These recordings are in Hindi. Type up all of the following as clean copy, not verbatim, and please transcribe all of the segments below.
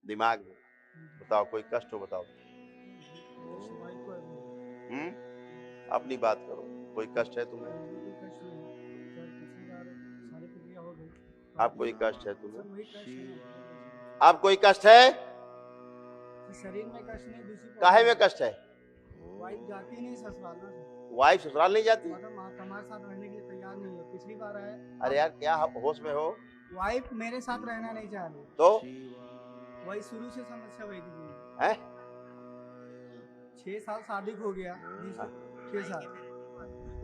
दिमाग में। बताओ कोई कष्ट हो बताओ। अपनी बात करो, कोई कष्ट है तुम्हें? आप कोई कष्ट है तुम्हें? आप कोई कष्ट है? शरीर में कष्ट नहीं, दूसरी काहे में कष्ट है? वाइफ जाती नहीं ससुराल ना। वाइफ ससुराल नहीं जाती? मतलब हमारे साथ रहने के लिए तैयार नहीं है। पिछली बार आए। अरे यार क्या होश में हो? वाइफ मेरे साथ रहना नहीं चाह रही। तो वही शुरू से समस्या वही थी है। 6 साल शादी को हो गया। 6 साल।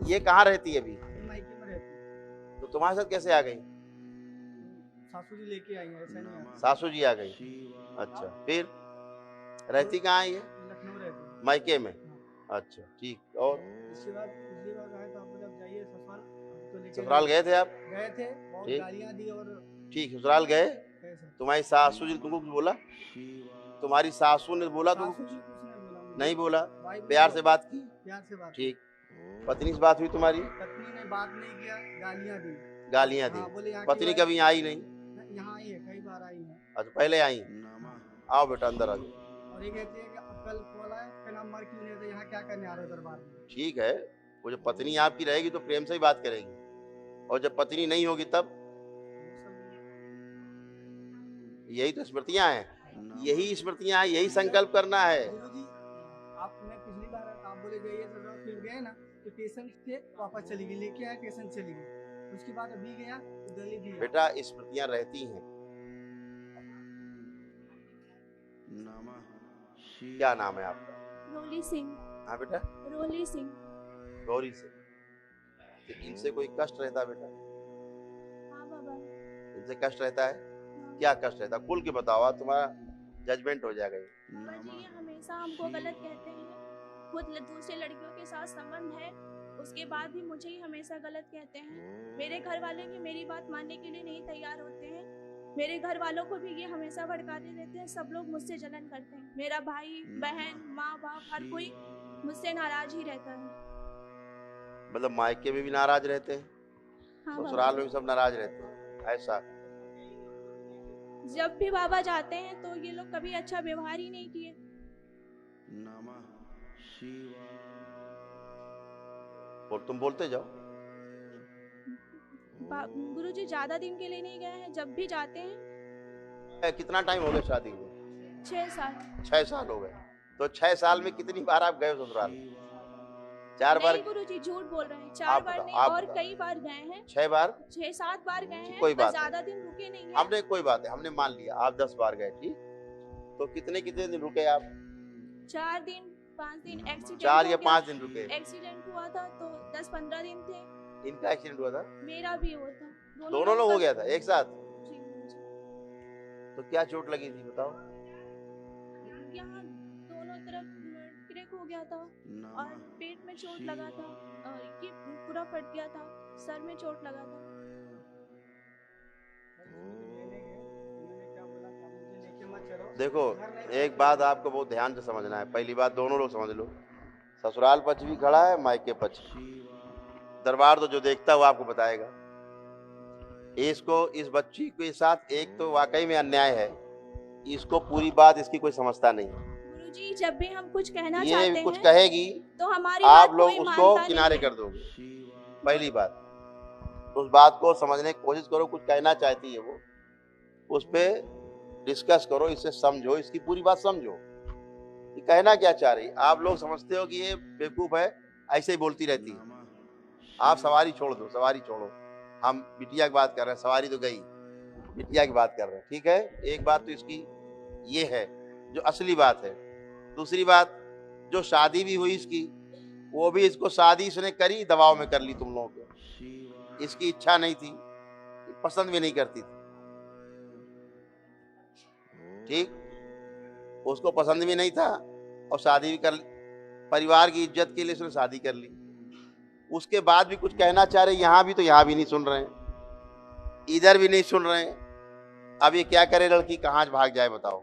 ये कहाँ रहती है अभी? मायके में रहती है। तो तुम्हारे साथ कैसे आ गई? सासू जी लेके आई है, ऐसा नहीं है। सासू जी आ गई। अच्छा, फिर रहती कहाँ है ये? लखनऊ रहती है। मायके में। अच्छा ठीक। और इसके बाद पिछली बार आए तो आप बोले अब जाइए ससुराल। तो लेके ससुराल गए थे आप? गए थे, बहुत गालियां दी। और ठीक, ससुराल गए। तुम्हारी सासू जी तुमको कुछ बोला? तुम्हारी सासू ने बोला तुमको कुछ? नहीं बोला। प्यार से बात की? प्यार से बात। ठीक। पत्नी से बात हुई तुम्हारी? पत्नी ने बात नहीं किया, गालियां दी। गालियां दी। बोले पत्नी कभी आई नहीं? यहाँ आई है, कई बार आई है। अच्छा पहले आई। आओ बेटा अंदर आ जाओ। और ये कहती है कि कल कॉल आया कि नाम मर क्यों नहीं रहे, यहाँ क्या करने आ रहे हो दरबार में। ठीक है, वो जब पत्नी आपकी रहेगी तो प्रेम से ही बात करेगी, और जब पत्नी नहीं होगी तब? यही तो स्मृतियां हैं, यही स्मृतियां हैं, यही संकल्प करना है। गुरुजी, आप मैं पिछली बार आप बोले जाइए तो फिर गए ना, तो स्टेशन से वापस चली गई, लेके आया स्टेशन चली गई। उसके बाद अभी गया तो गली भी। बेटा स्मृतियां रहती हैं। क्या नाम है आपका? रोली सिंह। हाँ बेटा, रोली सिंह। गौरी से। इनसे कोई कष्ट रहता है बेटा? हाँ बाबा। इनसे कष्ट रहता है? क्या कष्ट रहता है? खुल के बताओ, तुम्हारा जजमेंट हो जाएगा। बाबा जी ये हमेशा हमको गलत कहते हैं। खुद दूसरे लड़कियों के साथ संबंध है, उसके बाद भी मुझे ही हमेशा गलत कहते हैं। मेरे घर वाले भी मेरी बात मानने के लिए नहीं तैयार होते हैं। मेरे घर वालों को भी ये हमेशा भड़काते रहते हैं। सब लोग मुझसे जलन करते हैं। मेरा भाई बहन माँ बाप हर कोई मुझसे नाराज ही रहता है। मतलब मायके में भी नाराज रहते हैं? हाँ, ससुराल में भी सब नाराज रहते हैं ऐसा? जब भी बाबा जाते हैं तो ये लोग कभी अच्छा व्यवहार ही नहीं किए। और तुम बोलते जाओ। गुरुजी ज्यादा दिन के लिए नहीं गए हैं, जब भी जाते हैं। कितना टाइम हो गया शादी को? 6 साल। 6 साल हो गए। तो 6 साल में कितनी बार आप गए ससुराल? 4 बार? गुरुजी झूठ बोल रहे हैं। 4 बार नहीं, और कई बार गए हैं। 6 बार? 6-7 बार गए हैं। कोई बात ज्यादा दिन रुके नहीं हैं। हमने कोई बात है, हमने मान लिया आप 10 बार गए। ठीक, तो कितने दिन रुके आप? 4 दिन 5 दिन। एक्सीडेंट 4 या 5 दिन रुके। एक्सीडेंट हुआ था तो 10-15 दिन थे। इनका एक्सीडेंट हुआ था? मेरा भी हुआ था। दोनों लोग हो गया था एक साथ? जी। तो क्या चोट लगी थी बताओ? यहाँ दोनों तरफ क्रैक हो गया था, और पेट में चोट लगा था, ये पूरा फट गया था, सर में चोट लगा था। देखो एक बात आपको बहुत ध्यान से समझना है। पहली बात दोनों लोग समझ लो, ससुराल पक्ष भी खड़ा है, मायके पक्ष। दरबार तो जो देखता है वो आपको बताएगा। इसको इस बच्ची के साथ एक तो वाकई में अन्याय है, इसको पूरी बात इसकी कोई समझता नहीं। गुरुजी जब भी हम कुछ कहना ये चाहते कुछ हैं कहेगी तो हमारी आप बात लोग कोई उसको मानता किनारे नहीं है। कर दोगे। पहली बात, उस बात को समझने की कोशिश करो। कुछ कहना चाहती है वो, उस पर डिस्कस करो, इससे समझो, इसकी पूरी बात समझो कि कहना क्या चाह रही। आप लोग समझते हो कि ये बेवकूफ है, ऐसे ही बोलती रहती है। आप सवारी छोड़ दो, सवारी छोड़ो। हम बिटिया की बात कर रहे हैं, सवारी तो गई, बिटिया की बात कर रहे हैं। ठीक है, एक बात तो इसकी ये है जो असली बात है। दूसरी बात, जो शादी भी हुई इसकी, वो भी इसको शादी इसने करी, दबाव में कर ली तुम लोगों को। इसकी इच्छा नहीं थी, पसंद भी नहीं करती थी। ठीक, उसको पसंद भी नहीं था और शादी भी कर ली, परिवार की इज्जत के लिए उसने शादी कर ली। उसके बाद भी कुछ कहना चाह रहे, यहाँ भी तो यहाँ भी नहीं सुन रहे हैं, इधर भी नहीं सुन रहे हैं। अब ये क्या करे लड़की, कहाँ भाग जाए बताओ?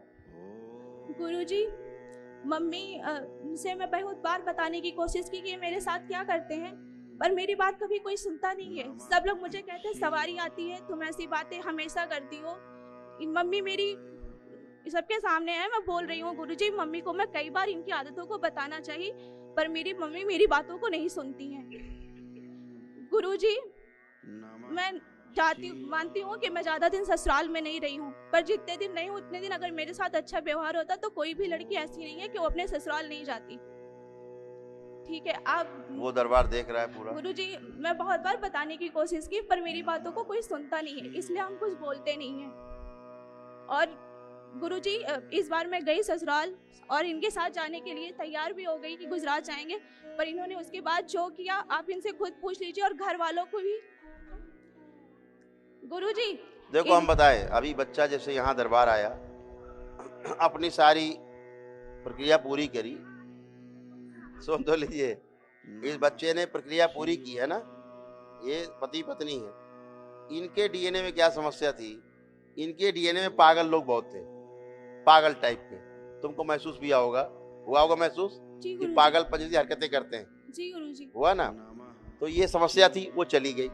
गुरुजी मम्मी से मैं बहुत बार बताने की कोशिश की कि ये मेरे साथ क्या करते हैं, पर मेरी बात कभी कोई सुनता नहीं है। सब लोग मुझे कहते हैं सवारी आती है, तुम ऐसी बातें हमेशा करती हो। मम्मी मेरी सबके सामने है, मैं बोल रही हूँ गुरुजी, मम्मी को मैं कई बार इनकी आदतों को बताना चाहिए, पर मेरी मम्मी मेरी बातों को नहीं सुनती हैं। गुरुजी, मैं मानती हूँ कि मैं ज्यादा दिन ससुराल में नहीं रही हूँ, पर जितने दिन रही हूँ उतने दिन अगर मेरे साथ अच्छा व्यवहार होता तो कोई भी लड़की ऐसी नहीं है कि वो अपने ससुराल नहीं जाती। ठीक है, आप वो दरबार देख रहा है पूरा। गुरुजी, मैं बहुत बार बताने की कोशिश की, पर मेरी बातों को कोई सुनता नहीं है, इसलिए हम कुछ बोलते नहीं हैं। और गुरुजी, इस बार मैं गई ससुराल और इनके साथ जाने के लिए तैयार भी हो गई कि गुजरात जाएंगे, पर इन्होंने उसके बाद जो किया आप इनसे खुद पूछ लीजिए, और घर वालों को भी। गुरुजी, देखो हम बताएं, अभी बच्चा जैसे यहाँ दरबार आया, अपनी सारी प्रक्रिया पूरी करी, सुन तो लीजिए, इस बच्चे ने प्रक्रिया पूरी की है ना, ये पति पत्नी है। इनके डीएनए में क्या समस्या थी, इनके डीएनए में पागल लोग बहुत थे, पागल टाइप के। तुमको महसूस भी हुआ होगा महसूस जी कि गुरुजी। पागलपन जैसी हरकतें करते हैं, जी गुरुजी। हुआ ना। तो ये समस्या थी, वो चली गई,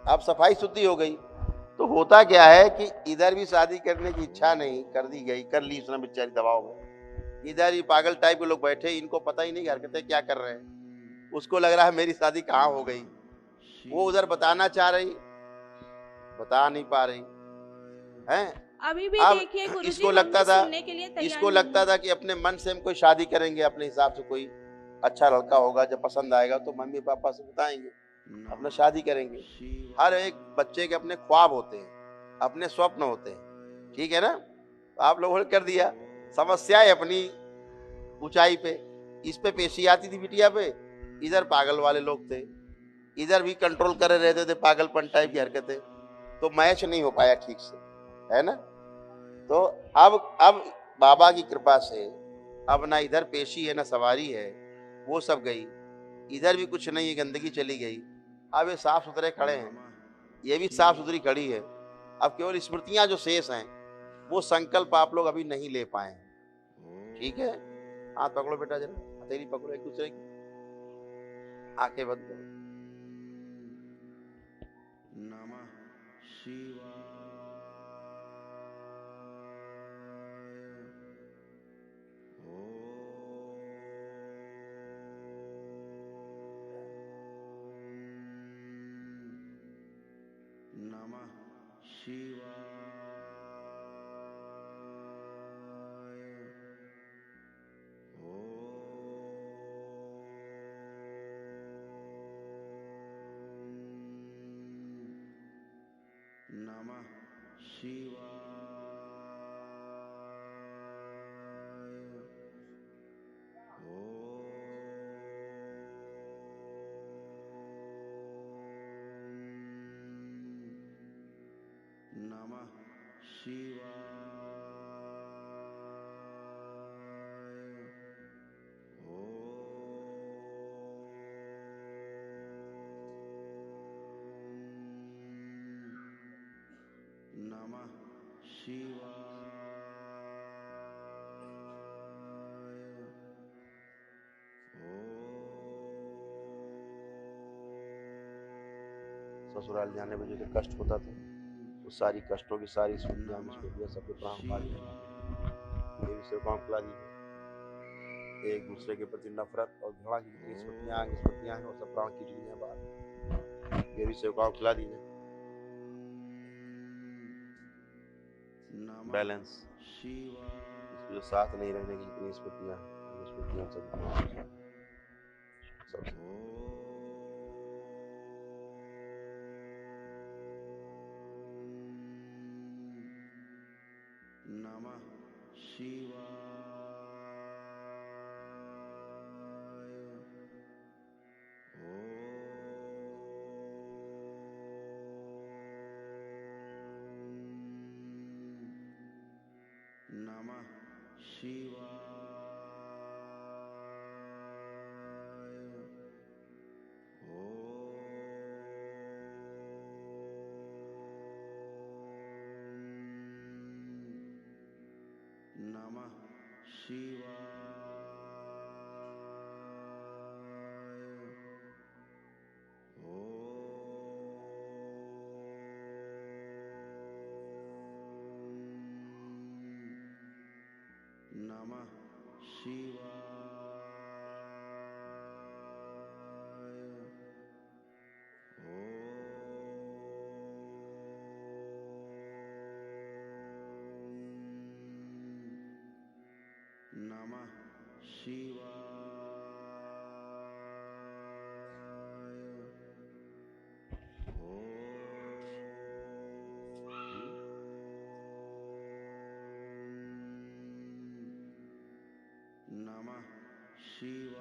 अब सफाई शुद्धि हो गई। तो होता क्या है कि इधर भी शादी करने की इच्छा नहीं, कर दी गई, कर ली उसने बेचारी दबाव में। इधर ही पागल टाइप के लोग बैठे, इनको पता ही नहीं कि हरकतें क्या कर रहे हैं। उसको लग रहा है मेरी शादी कहाँ हो गई, वो उधर बताना चाह रही, बता नहीं पा रही हैं। अभी भी अब देखिए गुरुजी, इसको हम लगता भी था, सुनने के लिए तैयार इसको नहीं लगता हैं। था कि अपने मन से हम कोई शादी करेंगे, अपने हिसाब से कोई अच्छा लड़का होगा, जब पसंद आएगा तो मम्मी पापा से बताएंगे, अपना शादी करेंगे। हर एक बच्चे के अपने ख्वाब होते हैं, अपने स्वप्न होते हैं, ठीक है ना। तो आप लोगों ने कर दिया, समस्याएं अपनी ऊंचाई पे, इस पे पेशी आती थी बिटिया पे, इधर पागल वाले लोग थे, इधर भी कंट्रोल करे रहते थे, पागलपन टाइप की हरकतें, तो मैच नहीं हो पाया ठीक से, है ना। तो अब बाबा की कृपा से अब ना इधर पेशी है ना सवारी है, वो सब गई, इधर भी कुछ नहीं है, गंदगी चली गई। अब ये साफ सुथरे खड़े हैं, ये भी साफ सुथरी खड़ी है। अब केवल स्मृतियां जो शेष हैं, वो संकल्प आप लोग अभी नहीं ले पाए हैं, ठीक है। हाथ पकड़ो बेटा, जरा हथेली पकड़ो एक दूसरे की, आंखें बंद करो। नमः शिवाय। नमः शिवाय। नमः शिवाय। नमः शिवाय। नमः शिवाय। ससुराल जाने में जो कष्ट होता था, वो सारी कष्टों की सारी स्मृतियां सबके प्राण खा दी, देवी सेवकाओं खिला दी। एक दूसरे के प्रति नफरत और घृणा की जितनी स्मृतियां हैं, वो सब प्राण खींच ली हैं बाहर, देवी सेवकाओं खिला दी है। बैलेंस, इसके जो साथ नहीं रहने की जितनी स्मृतियां सब नमः शिवाय। नमः शिवाय। नमः शिवाय। नमः शिवाय। नमः शिवाय। नमः शिवाय।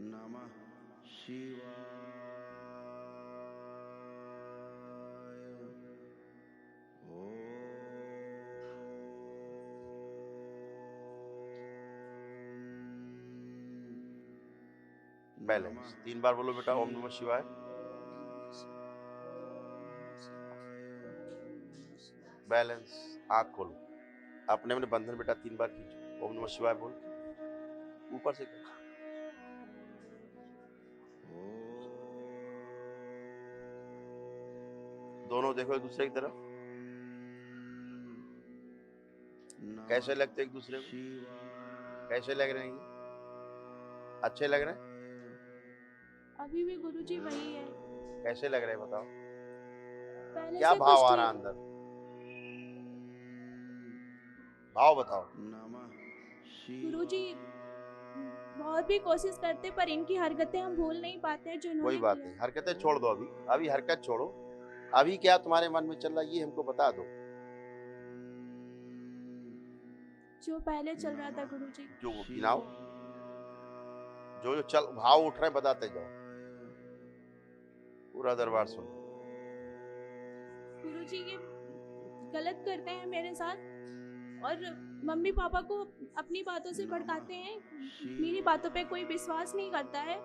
नमः शिवाय। बैलेंस 3 बार बोलो बेटा, ओम नमः शिवाय। बैलेंस, आँख खोलो, अपने अपने बंधन बेटा 3 बार खींचो, ओम नमः शिवाय बोल, ऊपर से खींचो। दोनों देखो एक दूसरे की तरफ, कैसे लगते एक दूसरे को, कैसे लग रहे हैं ये? अच्छे लग रहे हैं? अभी भी गुरुजी वही है। कैसे लग रहे हैं बताओ, पहले क्या से भाव कुछ आ रहा ठीक- अंदर, भाव बताओ। गुरुजी बहुत भी कोशिश करते पर इनकी हरकतें हम भूल नहीं पाते हैं जो इन्होंने कोई बात किया। नहीं, हरकतें छोड़ दो, अभी हरकत छोड़ो, अभी क्या तुम्हारे मन में चल रहा है ये हमको बता दो। जो पहले चल रहा था गुरुजी। जो गिनाओ, जो चल भाव उठ रहे हैं बताते जाओ, पूरा दरबार सुनो। गुरुजी ये गलत करते हैं मेरे साथ और मम्मी पापा को अपनी बातों से भड़काते हैं। मेरी बातों पे कोई विश्वास नहीं करता है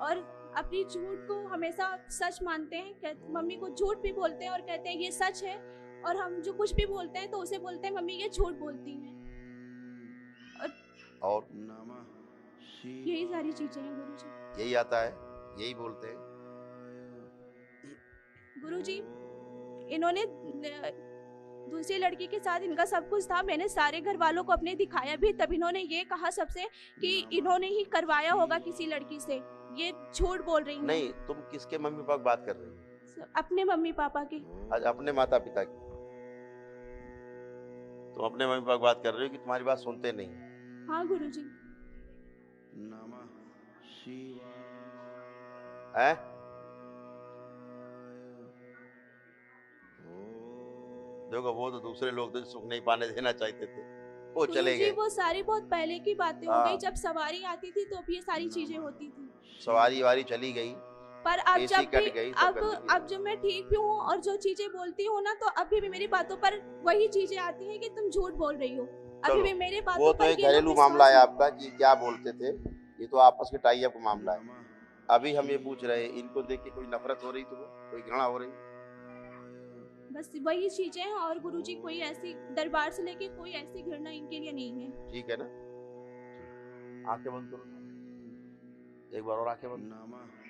और अपनी झूठ को हमेशा सच मानते हैं। मम्मी को झूठ भी बोलते हैं और कहते हैं ये सच है, और हम जो कुछ भी बोलते हैं तो उसे बोलते हैं मम्मी ये झूठ बोलती हैं। और यही सारी चीजें हैं गुरुजी। यही आता है, यही बोलते हैं गुरुजी इन्होंने दूसरी लड़की के साथ इनका सब कुछ था, मैंने सारे घर वालों को अपने दिखाया भी, तब इन्होंने ये कहा सबसे कि इन्होंने ही करवाया होगा किसी लड़की से। ये झूठ बोल रही हैं। नहीं, तुम किसके मम्मी पापा की बात कर रही हो? अपने मम्मी पापा की। आज अपने माता पिता की, तुम अपने मम्मी पापा की बात कर रही हो कि तुम्हारी बात सुनते नहीं। हाँ गुरुजी। नमः शिवाय। हैं? देखो वो तो दूसरे लोग तो सुख नहीं पाने देना चाहते थे, वो चले गुरुजी गए। वो सारी बहुत पहले की बातें हो हाँ। गई, जब सवारी आती थी तो ये सारी चीजें होती थी। सवारी वारी चली गई, पर अब एसी जब कट भी गई, सब गंदगी अब जब मैं ठीक भी हूँ और जो चीजें बोलती हूँ ना, तो अभी भी मेरी बातों पर वही चीजें आती हैं कि तुम झूठ बोल रही हो। अभी चलो, भी मेरे वो बातों तो पर एक ये लोग घरेलू विश्वास मामला है नहीं- आपका कि क्या बोलते थे, ये तो आपस के टाई अप मामला है। अभी हम ये पूछ रहे हैं, इनको देख के कोई नफरत हो रही तुम्हें, कोई घृणा हो रही? बस वही चीजें हैं और गुरुजी कोई ऐसी दरबार से लेके कोई ऐसी घृणा इनके लिए नहीं है। ठीक है ना? ठीक। आंखें बंद करो, एक बार और आंखें बंद। नमः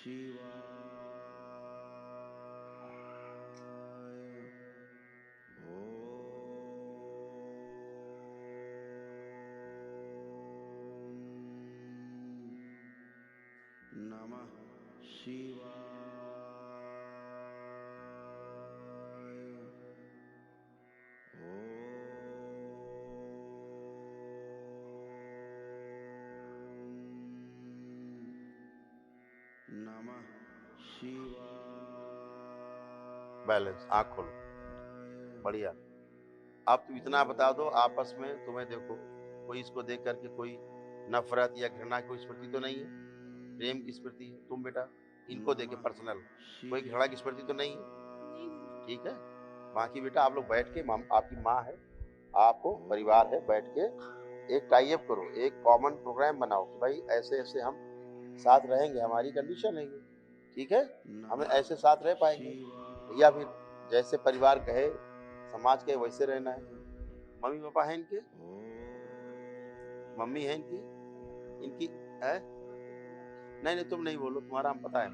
शिवाय। नमः शिवाय। नमः शिवाय। बैलेंस, आँख खोलो, बढ़िया। अब तुम इतना बता दो आपस में, तुम्हें देखो कोई इसको देख करके कोई नफरत या घृणा की स्मृति तो नहीं है, प्रेम की स्मृति है? तुम बेटा इनको देखे पर्सनल कोई घृणा की स्मृति तो नहीं है? नहीं। ठीक है। बाकी बेटा आप लोग बैठ के, आपकी माँ है, आपको परिवार है, बैठ के एक टाई अप करो, एक कॉमन प्रोग्राम बनाओ कि भाई ऐसे ऐसे हम साथ रहेंगे, हमारी कंडीशन है ये, ठीक है, हम ऐसे साथ रह पाएंगे, या फिर जैसे परिवार कहे, समाज कहे वैसे रहना है। मम्मी पापा हैं इनके? मम्मी है इनकी? इनकी है? नहीं नहीं, तुम नहीं बोलो, तुम्हारा हम पता है।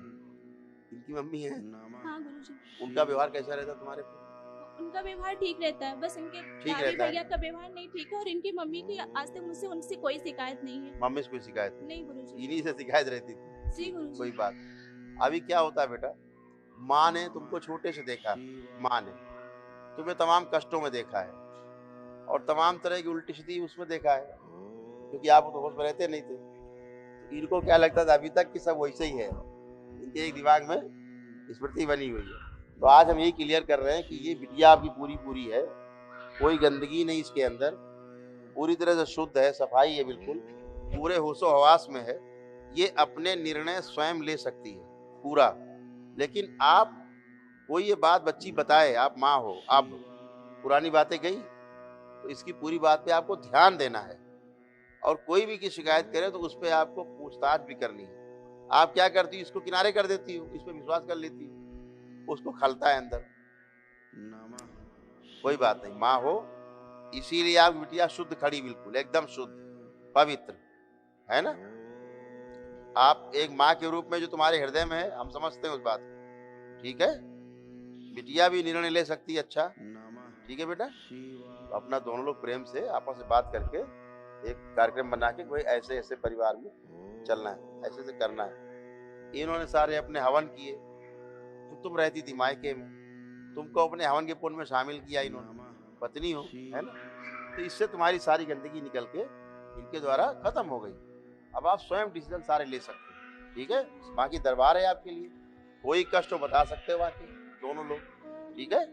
इनकी मम्मी है, हाँ गुरुजी। उनका व्यवहार कैसा रहता तुम्हारे पे? उनका व्यवहार ठीक रहता है, बस इनके ठीक भाभी रहता है। भैया का व्यवहार नहीं ठीक है, और इनकी मम्मी की आज तक मुझसे उनसे कोई शिकायत नहीं है। मम्मी से कोई शिकायत नहीं? नहीं गुरुजी। इन्हीं से शिकायत रहती थी। जी गुरुजी। कोई बात। अभी क्या होता है बेटा, माँ ने तुमको छोटे से देखा, माँ ने तुम्हें तमाम कष्टों में देखा है और तमाम तरह की उल्टी सीधी उसमें देखा है, क्योंकि आप तो होश में रहते नहीं थे। तो इनको क्या लगता था अभी तक कि सब वैसे ही है, इनके एक दिमाग में स्मृति बनी हुई है। तो आज हम यही क्लियर कर रहे हैं कि ये बिटिया आपकी पूरी पूरी है, कोई गंदगी नहीं इसके अंदर, पूरी तरह से शुद्ध है, सफाई है, बिल्कुल पूरे होशो हवास में है। ये अपने निर्णय स्वयं ले सकती है पूरा। लेकिन आप कोई ये बात बच्ची बताए, आप माँ हो, आप पुरानी बातें गई, तो इसकी पूरी बात पे आपको ध्यान देना है। और कोई भी की शिकायत करे तो उस पर आपको पूछताछ भी करनी है। आप क्या करती हो, इसको किनारे कर देती हो, इस पर विश्वास कर लेती हो, उसको खलता है अंदर। कोई बात नहीं, माँ हो, इसीलिए आप बिटिया शुद्ध खड़ी, बिल्कुल एकदम शुद्ध पवित्र है ना। आप एक माँ के रूप में जो तुम्हारे हृदय में है, हम समझते हैं उस बात को, ठीक है। बिटिया भी निर्णय ले सकती है, अच्छा ठीक है बेटा। तो अपना दोनों लोग प्रेम से आपस में बात करके एक कार्यक्रम बना के कोई ऐसे ऐसे परिवार में चलना है, ऐसे ऐसे करना है। इन्होंने सारे अपने हवन किए, तो तुम रहती थी मायके में, तुमको अपने हवन के पुण्य में शामिल किया इन्होंने, पत्नी हो, है ना। तो इससे तुम्हारी सारी गंदगी निकल के इनके द्वारा खत्म हो गई। अब आप स्वयं डिसीजन सारे ले सकते हो, ठीक है। बाकी दरबार है आपके लिए, कोई कष्ट हो बता सकते हो बाकी दोनों लोग, ठीक है।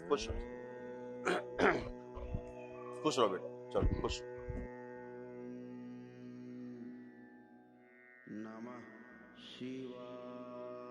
खुश रहो खुश रहो बेटा, चलो खुश। नमः शिवाय।